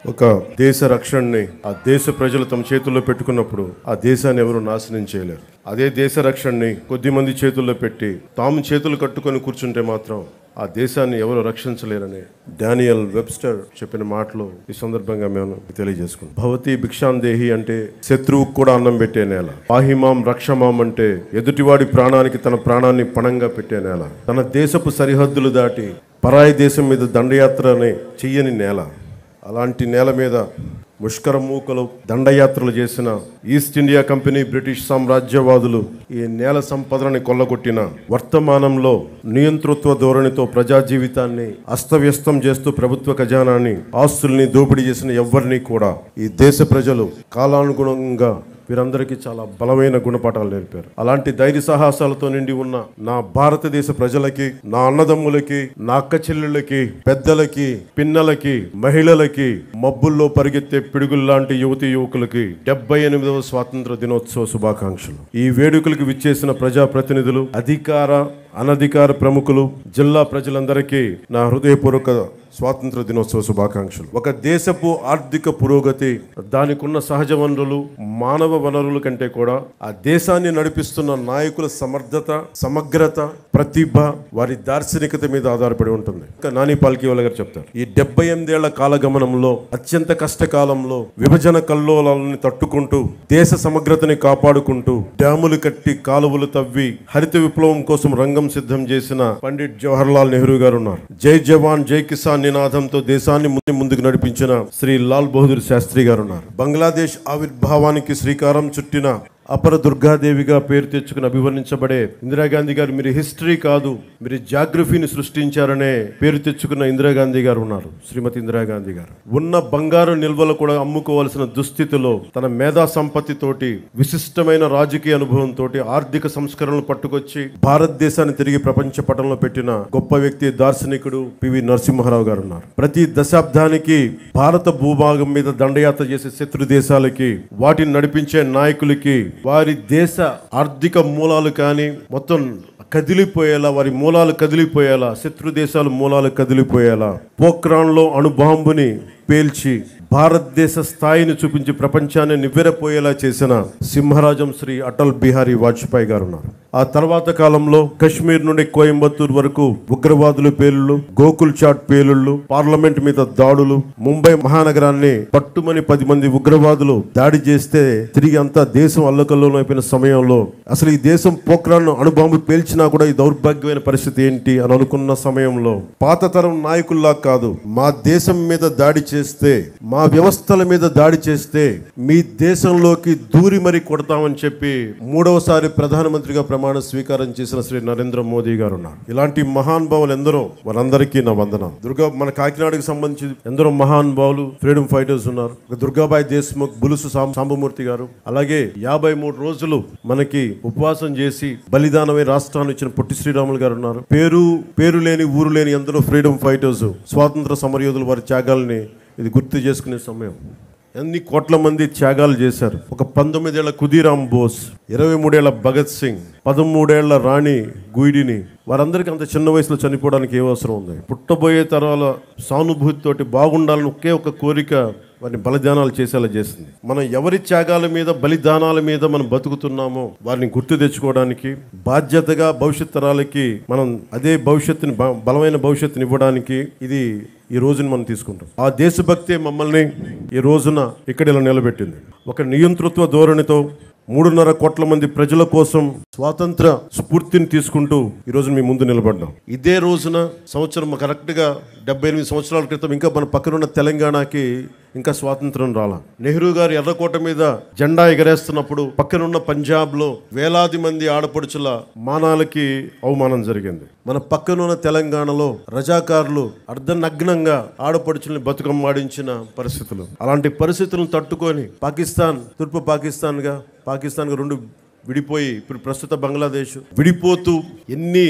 ఒక దేశ రక్షణని ఆ దేశ ప్రజలు తమ చేతుల్లో పెట్టుకున్నప్పుడు ఆ దేశాన్ని ఎవరు నాశనం చేయలేరు. అదే దేశ రక్షణని కొద్దిమంది చేతుల్లో పెట్టి తాము చేతులు కట్టుకొని కూర్చుంటే మాత్రం ఆ దేశాన్ని ఎవరు రక్షించలేరని డానియల్ వెబ్స్టర్ చెప్పిన మాటలు ఈ సందర్భంగా మేము తెలియజేసుకున్నాం. భవతి భిక్షాందేహి అంటే శత్రువుకు కూడా అన్నం పెట్టే నేల. పాహిమాం రక్షమాం అంటే ఎదుటివాడి ప్రాణానికి తన ప్రాణాన్ని పణంగా పెట్టే నేల. తన దేశపు సరిహద్దులు దాటి పరాయి దేశం మీద దండయాత్రని చెయ్యని నేల. అలాంటి నేల మీద ముష్కర మూకలు దండయాత్రలు చేసిన ఈస్ట్ ఇండియా కంపెనీ, బ్రిటిష్ సామ్రాజ్యవాదులు ఈ నేల సంపదలని కొల్లగొట్టిన వర్తమానంలో నియంతృత్వ ధోరణితో ప్రజా జీవితాన్ని అస్తవ్యస్తం చేస్తూ ప్రభుత్వ ఖజానాన్ని, ఆస్తుల్ని దోపిడీ చేసిన ఎవ్వరినీ కూడా ఈ దేశ ప్రజలు కాలానుగుణంగా వీరందరికీ చాలా బలమైన గుణపాఠాలు నేర్పారు. అలాంటి ధైర్య సాహసాలతో నిండి ఉన్న నా భారతదేశ ప్రజలకి, నా అన్నదమ్ములకి, నా అక్క చెల్లెళ్ళకి, పెద్దలకి, పిన్నలకి, మహిళలకి, మబ్బుల్లో పరిగెత్తే పిడుగుల్లాంటి యువతి యువకులకి 78వ స్వాతంత్ర దినోత్సవ శుభాకాంక్షలు. ఈ వేడుకలకు విచ్చేసిన ప్రజాప్రతినిధులు, అధికార అనధికార ప్రముఖులు, జిల్లా ప్రజలందరికీ నా హృదయపూర్వక స్వాతంత్ర దినోత్సవ శుభాకాంక్షలు. ఒక దేశపు ఆర్థిక పురోగతి, దానికున్న సహజ వనరులు, మానవ వనరుల కంటే కూడా ఆ దేశాన్ని నడిపిస్తున్న నాయకుల సమర్థత, సమగ్రత, ప్రతిభ, వారి దార్శనికత మీద ఆధారపడి ఉంటుంది. నాని పాల్కీవాలా గారు చెప్తారు, ఈ 78 ఏళ్ల కాలగమనంలో, అత్యంత కష్టకాలంలో విభజన కల్లోలాలని తట్టుకుంటూ, దేశ సమగ్రతని కాపాడుకుంటూ, డ్యాములు కట్టి, కాలువలు తవ్వి, హరిత విప్లవం కోసం రంగం సిద్ధం చేసిన పండిట్ జవహర్లాల్ నెహ్రూ గారు ఉన్నారు. జై జవాన్ జై కిసాన్ నినాదంతో దేశాన్ని ముందుకు నడిపించిన శ్రీ లాల్ బహదూర్ శాస్త్రి గారు ఉన్నారు. బంగ్లాదేశ్ ఆవిర్భావానికి శ్రీకారం చుట్టిన అపర దుర్గాదేవిగా పేరు తెచ్చుకుని అభివర్ణించబడే ఇందిరాగాంధీ గారు, మీరు హిస్టరీ కాదు, మీరు జాగ్రఫీని సృష్టించారనే పేరు తెచ్చుకున్న ఇందిరాగాంధీ గారు ఉన్నారు. శ్రీమతి ఇందిరాగాంధీ గారు ఉన్న బంగారు నిల్వలు కూడా అమ్ముకోవాల్సిన దుస్థితిలో తన మేధా సంపత్తితోటి, విశిష్టమైన రాజకీయ అనుభవంతో ఆర్థిక సంస్కరణలు పట్టుకొచ్చి భారతదేశాన్ని తిరిగి ప్రపంచ పటంలో పెట్టిన గొప్ప వ్యక్తి, దార్శనికుడు పివి నరసింహారావు గారు ఉన్నారు. ప్రతి దశాబ్దానికి భారత భూభాగం మీద దండయాత్ర చేసే శత్రు దేశాలకి, వాటిని నడిపించే నాయకులకి వారి దేశ ఆర్థిక మూలాలు కానీ మొత్తం కదిలిపోయేలా, వారి మూలాలు కదిలిపోయేలా, శత్రు దేశాల మూలాలు కదిలిపోయేలా పోఖ్రాన్లో అణుబాంబుని పేల్చి భారతదేశ స్థాయిని చూపించి ప్రపంచాన్ని నివ్వెరపోయేలా చేసిన సింహరాజం శ్రీ అటల్ బిహారీ వాజ్పేయి గారు ఉన్నారు. ఆ తర్వాత కాలంలో కశ్మీర్ నుండి కోయంబత్తూర్ వరకు ఉగ్రవాదుల పేలుళ్ళు, గోకుల్ చాట్ పేలుళ్ళు, పార్లమెంట్ మీద దాడులు, ముంబై మహానగరాన్ని పట్టుమని 10 మంది ఉగ్రవాదులు దాడి చేస్తే తిరిగి అంతా దేశం అల్లకల్లోలం అయిపోయిన సమయంలో అసలు ఈ దేశం పోఖ్రాన్ అణుబాంబు పేల్చినా కూడా ఈ దౌర్భాగ్యమైన పరిస్థితి ఏంటి అని అనుకున్న సమయంలో పాత తరం నాయకుల్లా కాదు, మా దేశం మీద దాడి చేస్తే, మా వ్యవస్థల మీద దాడి చేస్తే మీ దేశంలోకి దూరి మరీ కొడతామని చెప్పి 3వసారి ప్రధానమంత్రిగా ప్రమాణ స్వీకారం చేసిన శ్రీ నరేంద్ర మోదీ గారు ఉన్నారు. ఇలాంటి మహానుభావులు ఎందరో, వారందరికీ నా వందనం. మన కాకినాడకి సంబంధించి ఎందరో మహానుభావులు, ఫ్రీడమ్ ఫైటర్స్ ఉన్నారు. దుర్గాబాయి దేశ్ముఖ్, బులుసు సాంబమూర్తి గారు, అలాగే 53 రోజులు మనకి ఉపవాసం చేసి బలిదానమై రాష్ట్రాన్ని ఇచ్చిన పొట్టి శ్రీరాములు గారు ఉన్నారు. పేరు లేని ఊరు లేని ఎందరో ఫ్రీడమ్ ఫైటర్స్, స్వాతంత్ర సమరయోధులు, వారి త్యాగాల్ని ఇది గుర్తు చేసుకునే సమయం. ఎన్ని కోట్ల మంది త్యాగాలు చేశారు. ఒక 19 ఏళ్ల ఖుదీరామ్ బోస్, 23 ఏళ్ల భగత్ సింగ్, 13 ఏళ్ల రాణి గుయిడిని, వారందరికీ అంత చిన్న వయసులో చనిపోవడానికి ఏ అవసరం ఉంది? పుట్టబోయే తరాల సానుభూతితోటి బాగుండాలని ఒకే ఒక కోరిక వారిని బలిదానాలు చేసేలా చేసింది. మనం ఎవరి త్యాగాల మీద, బలిదానాల మీద మనం బతుకుతున్నామో వారిని గుర్తు తెచ్చుకోవడానికి, బాధ్యతగా భవిష్యత్ తరాలకి మనం అదే భవిష్యత్తుని, బలమైన భవిష్యత్తుని ఇవ్వడానికి ఇది ఈ రోజుని మనం తీసుకుంటాం. ఆ దేశభక్తే మమ్మల్ని ఈ రోజున ఇక్కడ ఇలా నిలబెట్టింది. ఒక నియంతృత్వ ధోరణితో 3.5 కోట్ల మంది ప్రజల కోసం స్వాతంత్ర స్ఫూర్తిని తీసుకుంటూ ఈ రోజు మీ ముందు నిలబడ్డాం. ఇదే రోజున సంవత్సరం కరెక్ట్గా 78 సంవత్సరాల క్రితం ఇంకా మన పక్కనున్న తెలంగాణకి ఇంకా స్వాతంత్రం రాలా. నెహ్రూ గారు ఎర్రకోట మీద జెండా ఎగరేస్తున్నప్పుడు పక్కనున్న పంజాబ్లో వేలాది మంది ఆడపడుచుల మానాలకి అవమానం జరిగింది. మన పక్కనున్న తెలంగాణలో రజాకారులు అర్ధనగ్నంగా ఆడపడుచుల్ని బతుకమ్మాడించిన పరిస్థితులు. అలాంటి పరిస్థితులను తట్టుకొని తూర్పు పాకిస్తాన్గా 2 విడిపోయి ఇప్పుడు ప్రస్తుత బంగ్లాదేశ్ విడిపోతూ ఎన్ని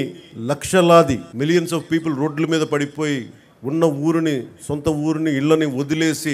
లక్షలాది మిలియన్స్ ఆఫ్ పీపుల్ రోడ్ల మీద పడిపోయి ఉన్న ఊరిని, సొంత ఊరిని, ఇళ్ళని వదిలేసి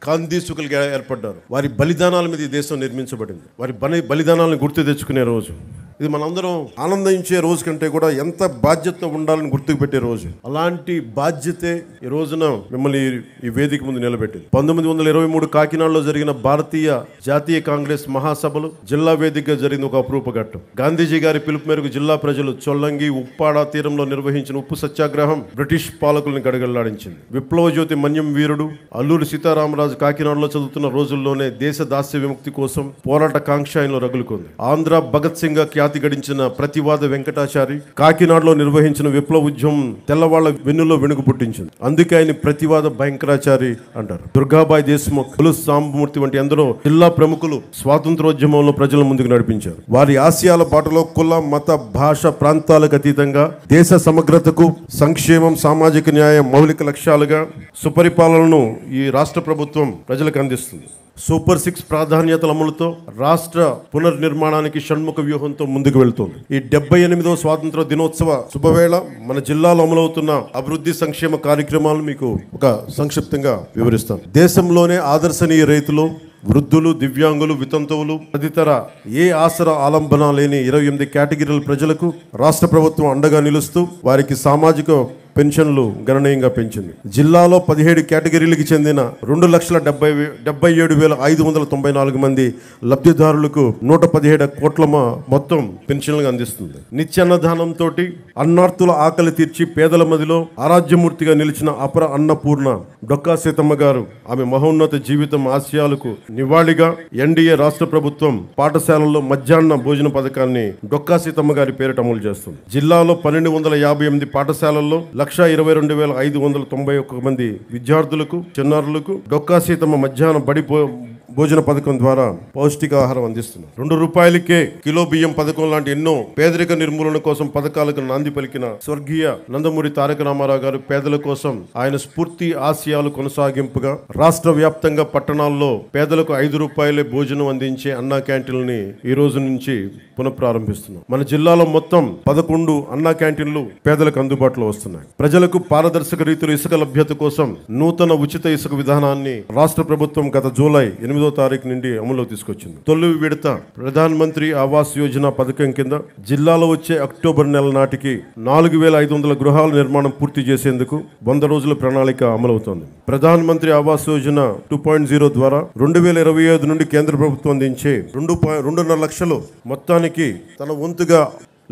కాందీసుకులుగా ఏర్పడ్డారు. వారి బలిదానాల మీద ఈ దేశం నిర్మించబడింది. వారి బలిదానాలను గుర్తు తెచ్చుకునే రోజు. ఇది మనందరం ఆనందించే రోజు కంటే కూడా ఎంత బాధ్యత ఉండాలని గుర్తుకు పెట్టే రోజు. అలాంటి బాధ్యతే ఈ రోజున మిమ్మల్ని ఈ వేదిక ముందు నిలబెట్టింది. 1923 కాకినాడలో జరిగిన భారతీయ జాతీయ కాంగ్రెస్ మహాసభలు జిల్లా వేదికగా జరిగిన ఒక అపురూప ఘట్టం. గాంధీజీ గారి పిలుపు మేరకు జిల్లా ప్రజలు చొల్లంగి ఉప్పాడ తీరంలో నిర్వహించిన ఉప్పు సత్యాగ్రహం బ్రిటిష్ పాలకుల్ని గడగడలాడించింది. విప్లవ జ్యోతి మన్యం వీరుడు అల్లూరి సీతారామరాజు కాకినాడలో చదువుతున్న రోజుల్లోనే దేశ దాస్య విముక్తి కోసం పోరాట కాంక్ష ఆయనలో రగులుకుంది. ఆంధ్ర భగత్ సింగ్ గా ఖ్యాతి గడించిన ప్రతివాద వెంకటాచారి కాకినాడలో నిర్వహించిన విప్లవ ఉద్యమం తెల్లవాళ్ల వెన్నులో వెనుక పుట్టించింది. అందుకే ఆయన ప్రతివాద భయంకరాచారి అంటారు. దుర్గాబాయి దేశ్ముఖ్, పులుస్ సాంబమూర్తి వంటి ఎందరో జిల్లా ప్రముఖులు స్వాతంత్రోద్యమంలో ప్రజల ముందుకు నడిపించారు. వారి ఆశయాల బాటలో కుల, మత, భాష, ప్రాంతాలకు అతీతంగా దేశ సమగ్రతకు, సంక్షేమం, సామాజిక న్యాయం మౌలిక లక్ష్యాలుగా సుపరిపాలనను ఈ రాష్ట్ర ప్రభుత్వం ప్రజలకు అందిస్తుంది. సూపర్ 6 ప్రాధాన్యతల అమలుతో రాష్ట్ర పునర్నిర్మాణానికి షణ్ముఖ వ్యూహంతో ముందుకు వెళ్తోంది. ఈ 78వ స్వాతంత్ర దినోత్సవ శుభవేళ మన జిల్లాలో అమలవుతున్న అభివృద్ధి సంక్షేమ కార్యక్రమాలను మీకు ఒక సంక్షిప్తంగా వివరిస్తాను. దేశంలోనే ఆదర్శనీయ రైతులు, వృద్ధులు, దివ్యాంగులు, వితంతువులు తదితర ఏ ఆసరా ఆలంబన లేని 28 కేటగిరీల ప్రజలకు రాష్ట్ర ప్రభుత్వం అండగా నిలుస్తూ వారికి సామాజిక పెన్షన్లు గణనీయంగా పెంచింది. జిల్లాలో 17 కేటగిరీలకు చెందిన 2,77,594 మంది లబ్ధిదారులకు 117 కోట్ల మొత్తం పెన్షన్లు అందిస్తుంది. నిత్యాన్నదానంతో అన్నార్తుల ఆకలి తీర్చి పేదల మదిలో ఆరాధ్యమూర్తిగా నిలిచిన అపర అన్నపూర్ణ డొక్కా సీతమ్మ గారు ఆమె మహోన్నత జీవితం ఆశయాలకు నివాళిగా ఎన్డీఏ రాష్ట్ర ప్రభుత్వం పాఠశాలల్లో మధ్యాహ్న భోజన పథకాన్ని డొక్కా సీతమ్మ గారి పేరిట అమలు చేస్తుంది. జిల్లాలో 1258 పాఠశాలల్లో 1,22,591 మంది విద్యార్థులకు, చిన్నారులకు డొక్కా సీతమ్మ మధ్యాహ్న బడి భోజన పథకం ద్వారా పౌష్టికాహారం అందిస్తున్నారు. 2 రూపాయలకే కిలో బియ్యం పథకం లాంటి ఎన్నో పేదరిక నిర్మూలన కోసం పథకాలకు నాంది పలికిన స్వర్గీయ నందమూరి తారక రామారావు గారు పేదల కోసం ఆయన స్ఫూర్తి ఆశయాలు కొనసాగింపుగా రాష్ట్ర వ్యాప్తంగా పట్టణాల్లో పేదలకు 5 రూపాయలే భోజనం అందించే అన్నా క్యాంటీన్లని ఈ రోజు నుంచి పునఃప్రారంభిస్తున్నాం. మన జిల్లాలో మొత్తం 11 అన్నా క్యాంటీన్లు పేదలకు అందుబాటులో వస్తున్నాయి. ప్రజలకు పారదర్శక రీతిలో ఇసుక లభ్యత కోసం నూతన ఉచిత ఇసుక విధానాన్ని రాష్ట్ర ప్రభుత్వం గత జూలై 8వ తారీఖు నుండి అమలు తీసుకొచ్చింది. తొలి విడత ప్రధాన మంత్రి ఆవాస్ యోజన పథకం కింద జిల్లాలో వచ్చే అక్టోబర్ నెల నాటికి 4,500 గృహాల నిర్మాణం పూర్తి చేసేందుకు 100 రోజుల ప్రణాళిక అమలవుతోంది. ప్రధాన మంత్రి ఆవాస్ యోజన 2.0 ద్వారా 2025 నుండి కేంద్ర ప్రభుత్వం అందించే 2.5 లక్షలు మొత్తానికి తన వంతుగా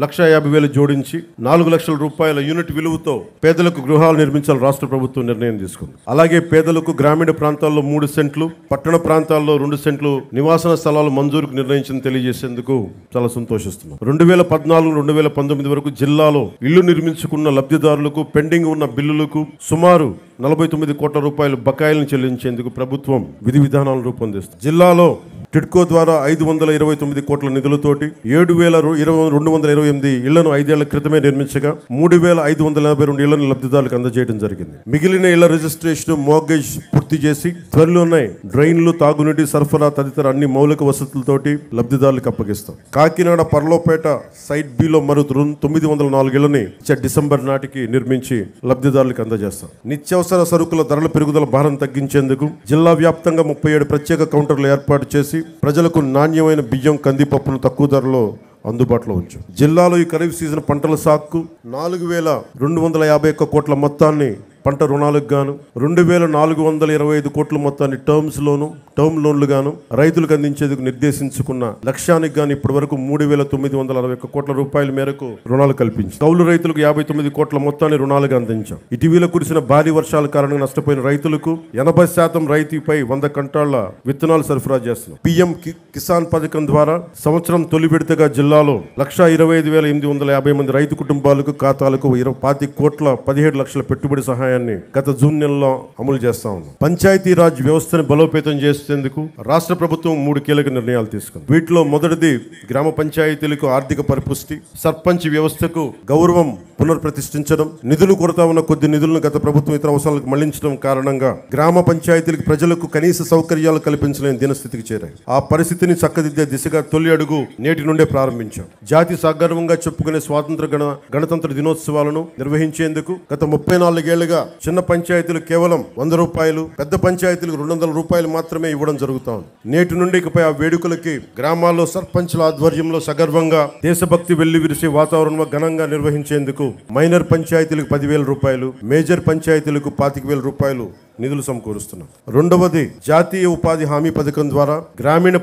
1,50,000 జోడించి 4 లక్షల రూపాయల యూనిట్ విలువతో పేదలకు గృహాలు నిర్మించాలని రాష్ట్ర ప్రభుత్వం నిర్ణయం తీసుకుంది. అలాగే పేదలకు గ్రామీణ ప్రాంతాల్లో 3 సెంట్లు, పట్టణ ప్రాంతాల్లో 2 సెంట్లు నివాసన స్థలాలు మంజూరుకు నిర్ణయించింది తెలియజేసేందుకు చాలా సంతోషిస్తున్నాం. 2014-2019 వరకు జిల్లాలో ఇళ్లు నిర్మించుకున్న లబ్ధిదారులకు పెండింగ్ ఉన్న బిల్లులకు సుమారు 49 కోట్ల రూపాయల బకాయిలను చెల్లించేందుకు ప్రభుత్వం విధి విధానాలను రూపొందిస్తుంది. జిల్లాలో టిడ్కో ద్వారా 529 కోట్ల నిధులతోటి 7,228 ఇళ్లను 5 ఏళ్ల క్రితమే నిర్మించగా 3,582 ఇళ్లను లబ్ధిదారులకు అందజేయడం జరిగింది. మిగిలిన ఇళ్ల రిజిస్ట్రేషన్, మోర్గేజ్ పూర్తి చేసి త్వరలోనే డ్రైన్లు, తాగునీటి సరఫరా తదితర అన్ని మౌలిక వసతులతోటి లబ్ధిదారులకు అప్పగిస్తాం. కాకినాడ పర్లోపేట సైట్ బిలో మరో 904 ఇళ్లని డిసెంబర్ నాటికి నిర్మించి లబ్ధిదారులకు అందజేస్తాం. నిత్యావసర సరుకుల ధరల పెరుగుదల భారం తగ్గించేందుకు జిల్లా వ్యాప్తంగా 37 ప్రత్యేక కౌంటర్లు ఏర్పాటు చేసి ప్రజలకు నాణ్యమైన బియ్యం, కందిపప్పును తక్కువ ధరలో అందుబాటులో ఉంచు. జిల్లాలో ఈ ఖరీఫ్ సీజన్ పంటల సాగుకు 4,251 కోట్ల మొత్తాన్ని పంట రుణాలకు గాను 2,425 కోట్ల మొత్తాన్ని టర్మ్ లోన్లు గాను రైతులకు అందించేందుకు నిర్దేశించుకున్న లక్ష్యానికి గాను ఇప్పటి వరకు 3,961 కోట్ల రూపాయల మేరకు రుణాలు కల్పించి కౌలు రైతులకు 59 కోట్ల మొత్తాన్ని రుణాలుగా అందించాం. ఇటీవల కురిసిన భారీ వర్షాల కారణంగా నష్టపోయిన రైతులకు 80% రైతుపై 100 క్వింటాళ్ల విత్తనాలు సరఫరా చేస్తున్నాం. పీఎం కిసాన్ పథకం ద్వారా సంవత్సరం తొలి విడతగా జిల్లాలో 1,25,850 మంది రైతు కుటుంబాలకు ఖాతాలకు 25 కోట్ల 17 లక్షల పెట్టుబడి సహాయం గత జూన్ నెలలో అమలు చేస్తా ఉన్నాం. పంచాయతీరాజ్ వ్యవస్థను బలోపేతం చేసేందుకు రాష్ట్ర ప్రభుత్వం 3 కీలక నిర్ణయాలు తీసుకుంది. వీటిలో మొదటిది గ్రామ పంచాయతీలకు ఆర్థిక పరిపుష్టి, సర్పంచ్ వ్యవస్థకు గౌరవం పునర్ప్రతిష్ఠించడం, నిధులు కొరత ఉన్న కొద్ది నిధులను గత ప్రభుత్వం ఇతర అవసరాలకు మళ్లించడం కారణంగా గ్రామ పంచాయతీలకు ప్రజలకు కనీస సౌకర్యాలు కల్పించలేని దినస్థితికి చేరాయి. ఆ పరిస్థితిని చక్కదిద్దే దిశగా తొలి అడుగు నేటి నుండే ప్రారంభించాం. జాతి సగర్వంగా చెప్పుకునే స్వాతంత్ర గణతంత్ర దినోత్సవాలను నిర్వహించేందుకు గత 34 ఏళ్లుగా చిన్న పంచాయతీలు కేవలం 100 రూపాయలు, పెద్ద పంచాయతీలకు 200 రూపాయలు మాత్రమే ఇవ్వడం జరుగుతోంది. నేటి నుండి ఇకపై ఆ వేడుకలకి గ్రామాల్లో సర్పంచ్ల ఆధ్వర్యంలో సగర్వంగా దేశభక్తి వెళ్లి విరిసే వాతావరణంలో ఘనంగా నిర్వహించేందుకు మైనర్ పంచాయతీలకు 10,000 రూపాయలు, మేజర్ పంచాయతీలకు 25,000 రూపాయలు నిధులు సమకూరుస్తున్నాం. రెండవది, జాతీయ ఉపాధి హామీ పథకం ద్వారా గ్రామీణ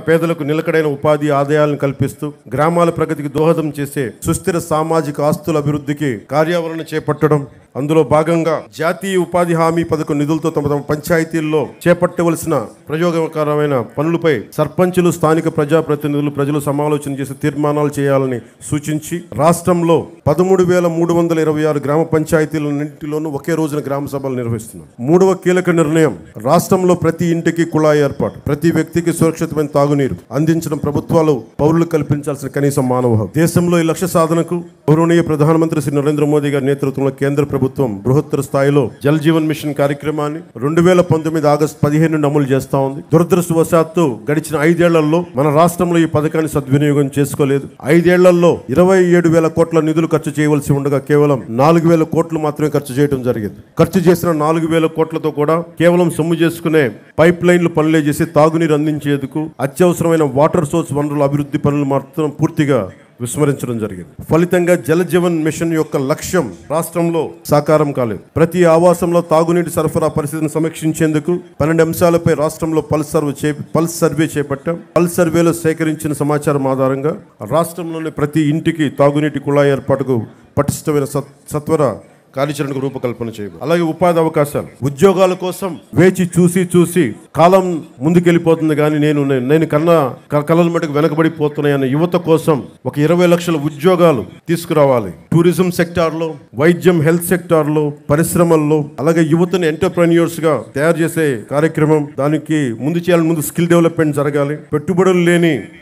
పేదలకు నిలకడైన ఉపాధి ఆదాయాలను కల్పిస్తూ గ్రామాల ప్రగతికి దోహదం చేసే సుస్థిర సామాజిక ఆస్తుల అభివృద్ధికి కార్యాచరణ చేపట్టడం. అందులో భాగంగా జాతీయ ఉపాధి హామీ పథకం నిధులతో తమ పంచాయతీల్లో చేపట్టవలసిన ప్రయోగకరమైన పనులపై సర్పంచులు, స్థానిక ప్రజాప్రతినిధులు, ప్రజలు సమాలోచన చేసి తీర్మానాలు చేయాలని సూచించి రాష్ట్రంలో 13,326 గ్రామ పంచాయతీలన్నింటిలోనూ ఒకే రోజున గ్రామ సభలు నిర్వహిస్తున్నాం. మూడవ కీలక నిర్ణయం, రాష్ట్రంలో ప్రతి ఇంటికి కుళాయి ఏర్పాటు, ప్రతి వ్యక్తికి సురక్షితమైన తాగునీరు అందించడం ప్రభుత్వాలు పౌరులు కల్పించాల్సిన కనీస మానవ హక్కు. దేశంలో ఈ లక్ష్య సాధనకు గౌరవనీయ ప్రధానమంత్రి శ్రీ నరేంద్ర మోదీ గారి నేతృత్వంలో కేంద్ర ప్రభుత్వం బృహత్తర స్థాయిలో జల్ జీవన్ మిషన్ కార్యక్రమాన్ని 2019 ఆగస్టు 15 నుండి అమలు చేస్తా ఉంది. దురదృష్టవశాత్తు గడిచిన 5 ఏళ్లలో మన రాష్ట్రంలో ఈ పథకాన్ని సద్వినియోగం చేసుకోలేదు. 5 ఏళ్లలో 27,000 కోట్ల నిధులు ఖర్చు చేయవలసి ఉండగా కేవలం 4,000 కోట్లు మాత్రమే ఖర్చు చేయడం జరిగింది. ఖర్చు చేసిన 4,000 కోట్లతో కూడా కేవలం సొమ్ము చేసుకునే పైప్ లైన్లు పనులే చేసి తాగునీరు అందించేందుకు అత్యవసరమైన వాటర్ సోర్స్ వనరుల అభివృద్ధి పనులు మాత్రం పూర్తిగా విస్మరించడం జరిగింది. ఫలితంగా జల జీవన్ మిషన్ యొక్క లక్ష్యం రాష్ట్రంలో సాకారం కాలేదు. ప్రతి ఆవాసంలో తాగునీటి సరఫరా పరిస్థితిని సమీక్షించేందుకు 12 అంశాలపై రాష్ట్రంలో పల్స్ సర్వే చేపట్టాం. పల్స్ సర్వేలో సేకరించిన సమాచారం ఆధారంగా రాష్ట్రంలోని ప్రతి ఇంటికి తాగునీటి కుళాయి ఏర్పాటుకు పటిష్టమైన సత్వర కార్యాచరణకు రూపకల్పన చేయడం. అలాగే ఉపాధి అవకాశాలు, ఉద్యోగాల కోసం వేచి చూసి కాలం ముందుకెళ్ళిపోతుంది కానీ నేను కన్నా కళల మటుకు వెనకబడిపోతున్నాయన్న యువత కోసం ఒక 20 లక్షల ఉద్యోగాలు తీసుకురావాలి. టూరిజం సెక్టార్లో, వైద్యం, హెల్త్ సెక్టార్లో, పరిశ్రమల్లో, అలాగే యువతని ఎంటర్ప్రెన్యూర్స్ గా తయారు చేసే కార్యక్రమం, దానికి ముందు స్కిల్ డెవలప్మెంట్ జరగాలి.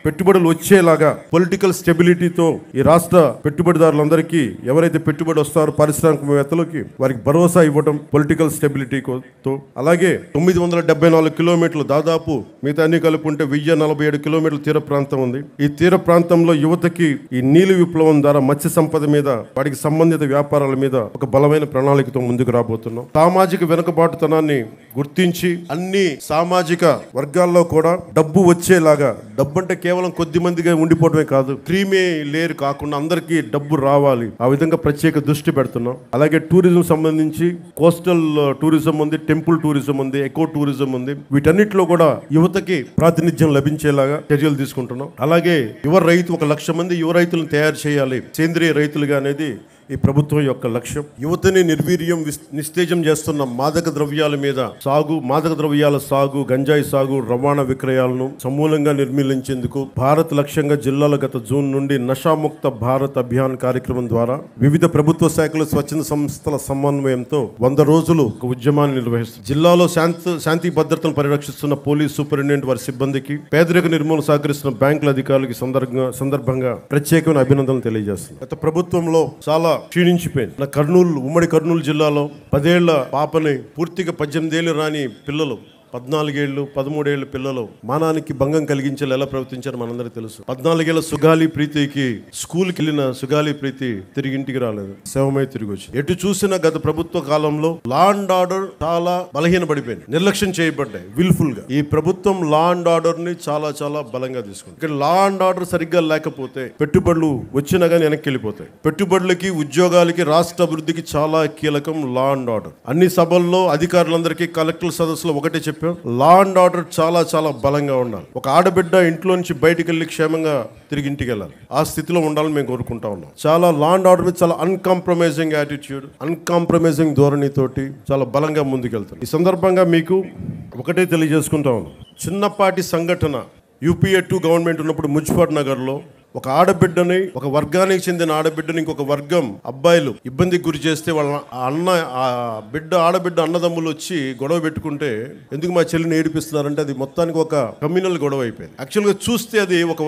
పెట్టుబడులు వచ్చేలాగా పొలిటికల్ స్టెబిలిటీతో ఈ రాష్ట్ర పెట్టుబడిదారులందరికీ ఎవరైతే పెట్టుబడి వస్తారో పారిశ్రామిక వారికి భరోసా ఇవ్వడం పొలిటికల్ స్టెబిలిటీతో. అలాగే 974 కిలోమీటర్లు, దాదాపు మిగతా అన్ని కలుపుకుంటే 1047 కిలోమీటర్ల తీర ప్రాంతం ఉంది. ఈ తీర ప్రాంతంలో యువతకి ఈ నీలి విప్లవం ద్వారా మత్స్య సంపద మీద, వాటికి సంబంధిత వ్యాపారాల మీద ఒక బలమైన ప్రణాళికతో ముందుకు రాబోతున్నాం. సామాజిక వెనుకబాటుతనాన్ని గుర్తించి అన్ని సామాజిక వర్గాల్లో కూడా డబ్బు వచ్చేలాగా, డబ్బు అంటే కేవలం కొద్ది మందిగా ఉండిపోవడమే కాదు, క్రీమీ లేయర్ కాకుండా అందరికీ డబ్బు రావాలి, ఆ విధంగా ప్రత్యేక దృష్టి పెడుతున్నాం. అలాగే టూరిజం సంబంధించి కోస్టల్ టూరిజం ఉంది, టెంపుల్ టూరిజం ఉంది, ఎకో టూరిజం ఉంది. వీటన్నిటిలో కూడా యువతకి ప్రాతినిధ్యం లభించేలాగా చర్యలు తీసుకుంటున్నాం. అలాగే యువ రైతు, 1,00,000 మంది యువ రైతులను తయారు చేయాలి సేంద్రియ రైతులుగా అనేది ఈ ప్రభుత్వం యొక్క లక్ష్యం. యువతని నిర్వీర్యం, నిస్తేజం చేస్తున్న మాదక ద్రవ్యాల సాగు, గంజాయి సాగు, రవాణా విక్రయాలను సమూలంగా నిర్మూలించేందుకు భారత్ లక్ష్యంగా జిల్లాల గత జూన్ నుండి నషాముక్త భారత్ అభియాన్ కార్యక్రమం ద్వారా వివిధ ప్రభుత్వ శాఖల, స్వచ్ఛంద సంస్థల సమన్వయంతో 100 రోజులు ఒక ఉద్యమాన్ని నిర్వహిస్తుంది. జిల్లాలో శాంతి భద్రతను పరిరక్షిస్తున్న పోలీస్ సూపరింటెండెంట్, వారి సిబ్బందికి, పేదరిక నిర్మూలన సహకరిస్తున్న బ్యాంకుల అధికారులకి సందర్భంగా ప్రత్యేకమైన అభినందనలు తెలియజేస్తుంది. గత ప్రభుత్వంలో చాలా క్షీణించిపోయింది. ఉమ్మడి కర్నూలు జిల్లాలో 10 ఏళ్ల పాపని పూర్తిగా 18 ఏళ్ళు రాని పిల్లలు, 14 ఏళ్ళు 13 ఏళ్ళ పిల్లలు మానానికి భంగం కలిగించేలా ఎలా ప్రవర్తించారో మనందరికీ తెలుసు. 14 ఏళ్ల సుగాలి ప్రీతికి స్కూల్కి వెళ్ళిన సుగాలి ప్రీతి తిరిగి ఇంటికి రాలేదు, శవమై తిరిగి వచ్చింది. ఎటు చూసినా గత ప్రభుత్వ కాలంలో లా అండ్ ఆర్డర్ చాలా బలహీనపడిపోయింది, నిర్లక్ష్యం చేయబడ్డాయి విల్ఫుల్ గా. ఈ ప్రభుత్వం లా అండ్ ఆర్డర్ ని చాలా బలంగా తీసుకుంది. ఇక్కడ లా అండ్ ఆర్డర్ సరిగ్గా లేకపోతే పెట్టుబడులు వచ్చినా కానీ వెనక్కి వెళ్ళిపోతాయి. పెట్టుబడులకి, ఉద్యోగాలకి, రాష్ట్ర అభివృద్ధికి చాలా కీలకం లా అండ్ ఆర్డర్. అన్ని సభల్లో అధికారులందరికీ, కలెక్టర్ సదస్సులో ఒకటే చెప్పి, లా అండ్ ఆర్డర్ చాలా బలంగా ఉండాలి. ఒక ఆడబిడ్డ ఇంట్లో నుంచి బయటికి వెళ్ళి క్షేమంగా తిరిగి ఇంటికి వెళ్ళాలి, ఆ స్థితిలో ఉండాలని మేము కోరుకుంటా ఉన్నాం. చాలా లా అండ్ ఆర్డర్ మీద చాలా అన్కాంప్రమైజింగ్ యాటిట్యూడ్, అన్కాంప్రమైజింగ్ ధోరణితోటి చాలా బలంగా ముందుకెళ్తాం. ఈ సందర్భంగా మీకు ఒకటే తెలియజేసుకుంటా ఉన్నాం. చిన్నపాటి సంఘటన, యూపీఏ 2 గవర్నమెంట్ ఉన్నప్పుడు ముజ్ఫర్ నగర్లో ఒక ఆడబిడ్డని, ఒక వర్గానికి చెందిన ఆడబిడ్డని ఇంకొక వర్గం అబ్బాయిలు ఇబ్బందికి గురి చేస్తే వాళ్ళ ఆడబిడ్డ అన్నదమ్ములు వచ్చి గొడవ పెట్టుకుంటే, ఎందుకు మా చెల్లిని ఏడిపిస్తున్నారంటే అది మొత్తానికి ఒక కమ్యూనల్ గొడవ అయిపోయింది. యాక్చువల్గా చూస్తే అది ఒక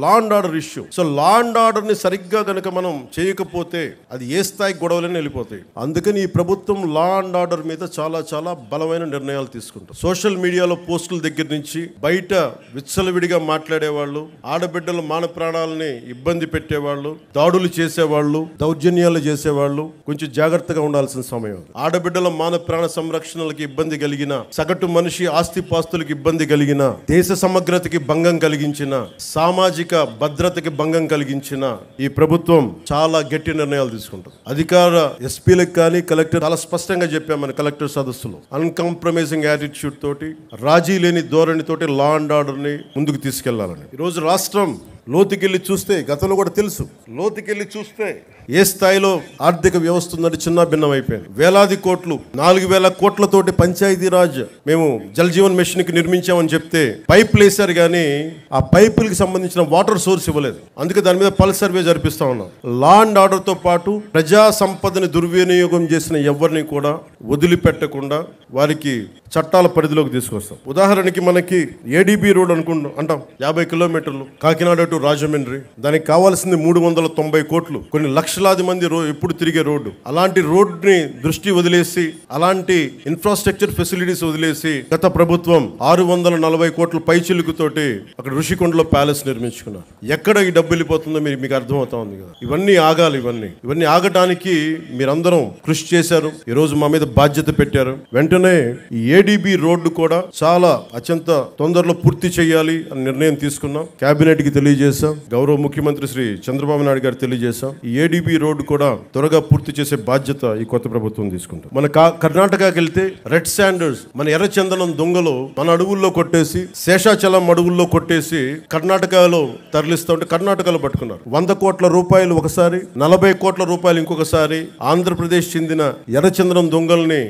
law and order issue. So law and order ని సరిగ్గా గనక మనం చేయకపోతే అది ఏ స్థాయి గొడవలని వెళ్ళిపోతాయి. అందుకని ఈ ప్రభుత్వం లా అండ్ ఆర్డర్ మీద చాలా చాలా బలమైన నిర్ణయాలు తీసుకుంటారు. సోషల్ మీడియాలో పోస్టుల దగ్గర నుంచి బయట విచ్చలవిడిగా మాట్లాడేవాళ్ళు, ఆడబిడ్డల మాన ప్రాణాలని ఇబ్బంది పెట్టేవాళ్ళు, దాడులు చేసేవాళ్ళు, దౌర్జన్యాలు చేసేవాళ్ళు కొంచెం జాగ్రత్తగా ఉండాల్సిన సమయం. ఆడబిడ్డల మాన ప్రాణ సంరక్షణలకు ఇబ్బంది కలిగిన, సగటు మనిషి ఆస్తిపాస్తులకు ఇబ్బంది కలిగిన, దేశ సమగ్రతకి భంగం కలిగించిన, సామాజిక భద్రతకి భంగం కలిగించిన ఈ ప్రభుత్వం చాలా గట్టి నిర్ణయాలు తీసుకుంటుంది. అధికార ఎస్పీలకు కానీ కలెక్టర్ చాలా స్పష్టంగా చెప్పాం మన కలెక్టర్ సదస్సులో. అన్కాంప్రమైజింగ్ యాటిట్యూడ్ తోటి, రాజీ లేని ధోరణితోటి లా అండ్ ఆర్డర్ ని ముందుకు తీసుకెళ్లాలని ఈరోజు రాష్ట్రం లోతుకెళ్ళి చూస్తే, గతంలో కూడా తెలుసు, లోతుకెళ్ళి చూస్తే ఏ స్థాయిలో ఆర్థిక వ్యవస్థ ఉందంటే చిన్న భిన్నం అయిపోయింది. వేలాది కోట్లు, 4,000 కోట్లతోటి పంచాయతీరాజ్ మేము జల్ జీవన్ మిషన్ కి నిర్మించామని చెప్తే పైపులు వేశారు, కానీ ఆ పైపులకి సంబంధించిన వాటర్ సోర్స్ ఇవ్వలేదు. అందుకే దాని మీద పల్స్ సర్వే జరిపిస్తా ఉన్నాం. లా అండ్ ఆర్డర్ తో పాటు ప్రజా సంపదని దుర్వినియోగం చేసిన ఎవరిని కూడా వదిలిపెట్టకుండా వారికి చట్టాల పరిధిలోకి తీసుకొస్తాం. ఉదాహరణకి మనకి ఏడీబీ రోడ్ అంటాం, 50 కిలోమీటర్లు కాకినాడ టు రాజమండ్రి. దానికి కావాల్సింది 390 కోట్లు. కొన్ని లక్షలాది మంది ఎప్పుడు తిరిగే రోడ్డు. అలాంటి రోడ్డుని దృష్టి వదిలేసి, అలాంటి ఇన్ఫ్రాస్ట్రక్చర్ ఫెసిలిటీస్ వదిలేసి గత ప్రభుత్వం 640 కోట్ల పైచిలుకుతోటి అక్కడ ఋషికొండలో ప్యాలెస్ నిర్మించుకున్నారు. ఎక్కడ ఈ డబ్బు వెళ్ళిపోతుందో మీకు అర్థమవుతా ఉంది కదా. ఇవన్నీ ఆగాలి. ఇవన్నీ ఆగటానికి మీరందరం కృషి చేశారు. ఈ రోజు మా మీద బాధ్యత పెట్టారు. వెంటనే ఈ ఏడీబీ రోడ్డు కూడా చాలా అత్యంత తొందరలో పూర్తి చేయాలి అని నిర్ణయం తీసుకున్నాం. కేబినెట్ కి తెలియజేశాం. గౌరవ ముఖ్యమంత్రి శ్రీ చంద్రబాబు నాయుడు గారు తెలియజేశాం. ఈ ఏడీబీ రోడ్డు కూడా త్వరగా పూర్తి చేసే బాధ్యత ఈ కొత్త ప్రభుత్వం తీసుకుంటాం. మన కర్ణాటకకి వెళ్తే రెడ్ శాండర్స్, మన ఎర్రచందనం దొంగలు మన అడవుల్లో కొట్టేసి, శేషాచలం అడవుల్లో కొట్టేసి కర్ణాటకలో తరలిస్తూ ఉంటే కర్ణాటకలో పట్టుకున్నారు. 100 కోట్ల రూపాయలు ఒకసారి, 40 కోట్ల రూపాయలు ఇంకొకసారి. ఆంధ్రప్రదేశ్ చెందిన ఎర్రచందనం దొంగల్ని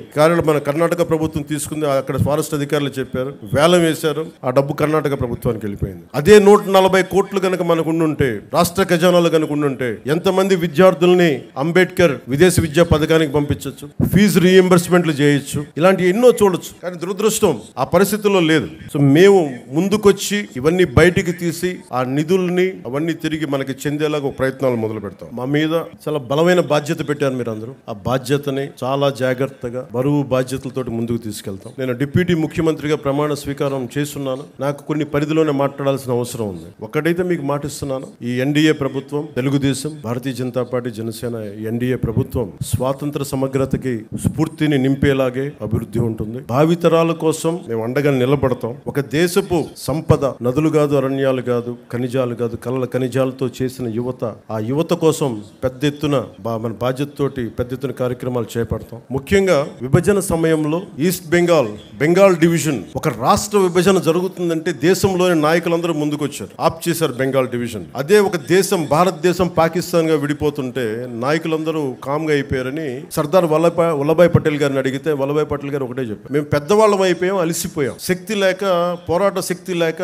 మన కర్ణాటక ప్రభుత్వం తీసుకుంది. అక్కడ ఫారెస్ట్ అధికారులు చెప్పారు, వేలం వేశారు. ఆ డబ్బు కర్ణాటక ప్రభుత్వానికి వెళ్ళిపోయింది. అదే 140 కోట్లు కనుక మనకు ఉండుంటే, రాష్ట్ర ఖజానాలు కనుక ఉండుంటే ఎంతమంది విద్యార్థుల్ని అంబేద్కర్ విదేశీ విద్యా పథకానికి పంపించవచ్చు, ఫీజు రీఎంబర్స్మెంట్లు చేయొచ్చు, ఇలాంటి ఎన్నో చూడొచ్చు. కానీ దురదృష్టం ఆ పరిస్థితుల్లో లేదు. సో మేము ముందుకొచ్చి ఇవన్నీ బయటికి తీసి ఆ నిధుల్ని అవన్నీ తిరిగి మనకి చెందేలాగా ప్రయత్నాలు మొదలు పెడతాం. మా మీద చాలా బలమైన బాధ్యత పెట్టారు మీరందరూ. ఆ బాధ్యతని చాలా జాగ్రత్తగా బరువు బాధ్యతలతోటి ముందుకు తీసుకెళ్తాం. నేను డిప్యూటీ ముఖ్యమంత్రిగా ప్రమాణ స్వీకారం చేస్తున్నాను. నాకు కొన్ని పరిధిలోనే మాట్లాడాల్సిన అవసరం ఉంది. ఒకటైతే మీకు మాటిస్తున్నాను, ఈ ఎన్డీఏ ప్రభుత్వం, తెలుగుదేశం, భారతీయ జనతా పార్టీ, జనసేన, ఎన్డీఏ ప్రభుత్వం స్వాతంత్ర సమగ్రతకి స్ఫూర్తిని నింపేలాగే అభివృద్ధి ఉంటుంది. భావితరాల కోసం మేము అండగా నిలబడతాం. ఒక దేశపు సంపద నదులు కాదు, అరణ్యాలు కాదు, ఖనిజాలు కాదు, కలల ఖనిజాలతో చేసిన యువత. ఆ యువత కోసం పెద్ద ఎత్తున మన బాధ్యతతోటి పెద్ద ఎత్తున కార్యక్రమాలు చేపడతాం. ముఖ్యంగా విభజన సమయంలో ఈస్ట్ బెంగాల్ డివిజన్, ఒక రాష్ట్ర విభజన జరుగుతుందంటే దేశంలోని నాయకులందరూ ముందుకు వచ్చారు, ఆప్ చేశారు బెంగాల్ డివిజన్. అదే ఒక దేశం, భారతదేశం పాకిస్తాన్ గా విడిపోతుంటే నాయకులందరూ కామ్గా అయిపోయారని సర్దార్ వల్లభాయ్ పటేల్ గారిని అడిగితే వల్లభాయ్ పటేల్ గారు ఒకటే చెప్పారు, మేము పెద్దవాళ్ళం అయిపోయాం, అలసిపోయాం, శక్తి లేక, పోరాట శక్తి లేక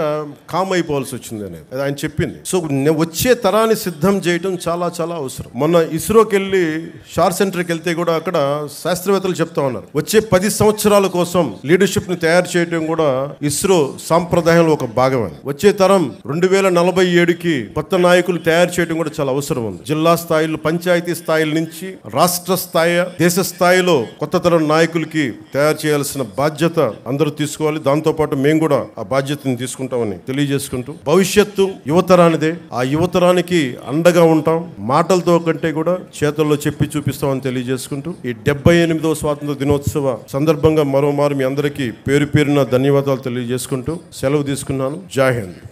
కామ్ అయిపోవాల్సి వచ్చింది అనేది ఆయన చెప్పింది. సో వచ్చే తరాన్ని సిద్ధం చేయడం చాలా చాలా అవసరం. మొన్న ఇస్రోకి వెళ్ళి షార్ సెంటర్కి వెళ్తే కూడా అక్కడ శాస్త్రవేత్తలు చెప్తా ఉన్నారు, వచ్చే 10 సంవత్సరాల కోసం లీడర్షిప్ ని తయారు చేయడం కూడా ఇస్రో సాంప్రదాయంలో ఒక భాగం అని. వచ్చే తరం 2047కి కొత్త నాయకులు తయారు చేయడం కూడా చాలా అవసరం ఉంది. జిల్లా స్థాయిలో, పంచాయతీ స్థాయిల నుంచి రాష్ట్ర స్థాయి, దేశ స్థాయిలో కొత్త తరం నాయకులకి తయారు చేయాల్సిన బాధ్యత అందరూ తీసుకోవాలి. దాంతోపాటు మేము కూడా ఆ బాధ్యతను తీసుకుంటామని తెలియజేసుకుంటూ, భవిష్యత్తు యువతరానిదే. ఆ యువతరానికి అండగా ఉంటాం. మాటలతో కంటే కూడా చేతుల్లో చెప్పి చూపిస్తామని తెలియజేసుకుంటూ, ఈ 78వ స్వాతంత్ర దినోత్సవ సందర్భంగా మరోమారు మీ అందరికీ పేరు పేరున ధన్యవాదాలు తెలియజేసుకుంటూ సెలవు తీసుకున్నాను. జై హింద్.